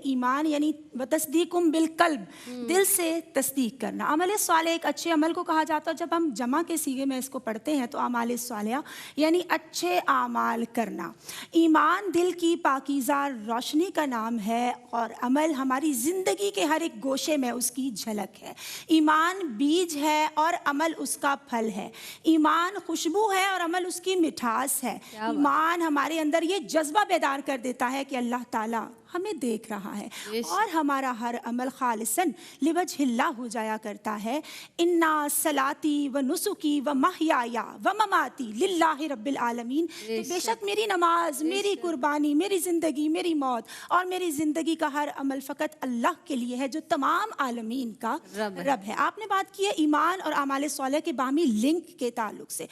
ایمان یعنی وتصدیقم بالقلب، دل سے تصدیق کرنا۔ عمل صالح ایک اچھے عمل کو کہا جاتا ہے۔ جب ہم جمع کے صیغے میں اس کو پڑھتے ہیں تو اعمال صالحہ یعنی اچھے اعمال کرنا۔ ایمان دل کی پاکیزہ روشنی کا نام ہے اور عمل ہماری زندگی کے ہر ایک گوشے میں اس کی جھلک ہے۔ ایمان بیج ہے اور عمل اس کا پھل ہے۔ ایمان خوشبو ہے اور عمل اس کی مٹھاس ہے۔ ایمان ہمارے اندر یہ جذبہ بیدار کر دیتا ہے کہ اللہ تعالیٰ ہمیں دیکھ رہا ہے اور ہمارا ہر عمل خالصاً لوجہ اللہ ہو جایا کرتا ہے۔ انا صلاتی و نسکی و محیایا و مماتی للہ رب العالمین، بے شک میری نماز، میری قربانی، میری زندگی، میری موت اور میری زندگی کا ہر عمل فقط اللہ کے لیے ہے جو تمام عالمین کا رب ہے۔ آپ نے بات کی ہے ایمان اور اعمال صالح کے باہمی لنک کے تعلق سے،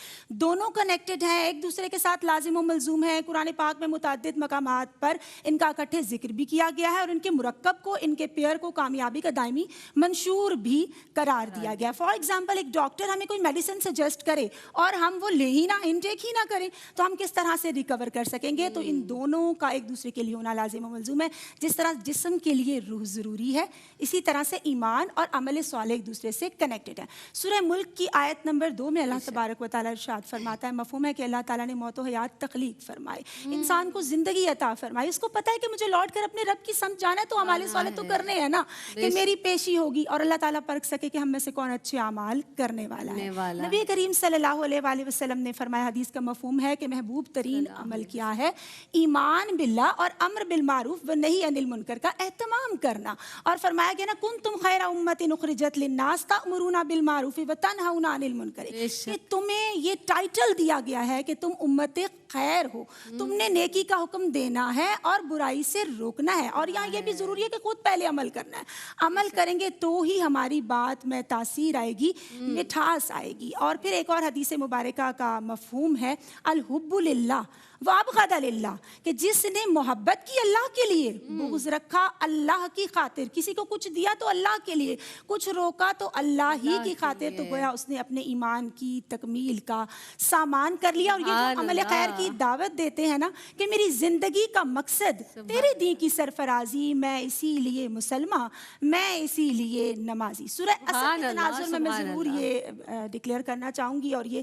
دونوں کنیکٹڈ ہیں، ایک دوسرے کے ساتھ لازم و ملزوم ہیں۔ قرآن پاک میں متعدد مقامات پر ان کا اکٹھے ذکر بھی کیا گیا ہے اور ان کے مرکب کو، ان کے پیئر کو کامیابی کا دائمی منشور بھی قرار دیا گیا ہے۔ فار ایگزامپل، ایک ڈاکٹر ہمیں کوئی میڈیسن سجیسٹ کرے اور ہم وہ لے ہی نہ، انٹیک ہی نہ کریں تو ہم کس طرح سے ریکور کر سکیں گے؟ تو ان دونوں کا ایک دوسرے کے لیے ہونا لازم و ملزوم ہے۔ جس طرح جسم کے لیے روح ضروری ہے، اسی طرح سے ایمان اور عمل صالح ایک دوسرے سے کنیکٹڈ ہے۔ سورہ ملک کی آیت نمبر 2 میں اللہ تبارک و تعالیٰ ارشاد فرماتا ہے، مفہوم ہے کہ اللہ تعالیٰ نے موت و حیات تخلیق فرمائے، انسان کو زندگی عطا فرمائی، اس کو پتہ ہے کہ مجھے لوٹ کر اپنے رب کی سمجھ جانا ہے تو اعمال صالح تو کرنے ہیں نا، کہ میری پیشی ہوگی اور اللہ تعالیٰ پرکھ سکے کہ ہم میں سے کون اچھے اعمال کرنے والا ہے۔ نبی کریم صلی اللہ علیہ وآلہ وسلم نے فرمایا، حدیث کا مفہوم ہے کہ محبوب ترین عمل کیا ہے؟ ایمان باللہ اور امر بالمعروف و نہی عن المنکر کا اہتمام کرنا۔ اور فرمایا گیا نا، کنتم خیر امۃ اخرجت للناس تأمرون بالمعروف و تنہون عن المنکر، کہ تمہیں یہ ٹائٹل دیا گیا ہے کہ تم امت خیر ہو، تم نے نیکی کا حکم دینا ہے اور برائی سے روکنا ہے۔ اور یہاں یہ بھی ضروری ہے کہ خود پہلے عمل کرنا ہے، عمل کریں گے تو ہی ہماری بات میں تاثیر آئے گی، مٹھاس آئے گی۔ اور پھر ایک اور حدیث مبارکہ کا مفہوم ہے الحب للہ وابغض للہ، کہ جس نے محبت کی اللہ کے لیے، بغض رکھا اللہ کی خاطر، کسی کو کچھ دیا تو اللہ کے لیے، کچھ روکا تو اللہ ہی کی خاطر، تو گویا اس نے اپنے ایمان کی تکمیل کا سامان کر لیا۔ اور یہ جو عمل خیر کی دعوت دیتے ہیں نا کہ میری زندگی کا مقصد تیرے دین کی سرفرازی، میں اسی لیے مسلمہ، میں اسی لیے نمازی۔ سورہ اصل کے تناظر میں ضرور یہ ڈکلیئر کرنا چاہوں گی، اور یہ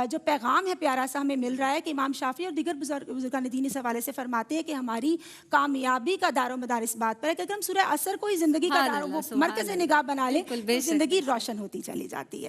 جو پیغام ہے پیارا سا ہمیں مل رہا ہے کہ امام شافعی اور دیگر بزرگان دین اس حوالے سے فرماتے ہیں کہ ہماری کامیابی کا دار و مدار اس بات پر ہے کہ اگر ہم سورہ اثر کو ہی زندگی کا دار و مرکز نگاہ بنا لیں تو زندگی روشن ہوتی چلی جاتی ہے۔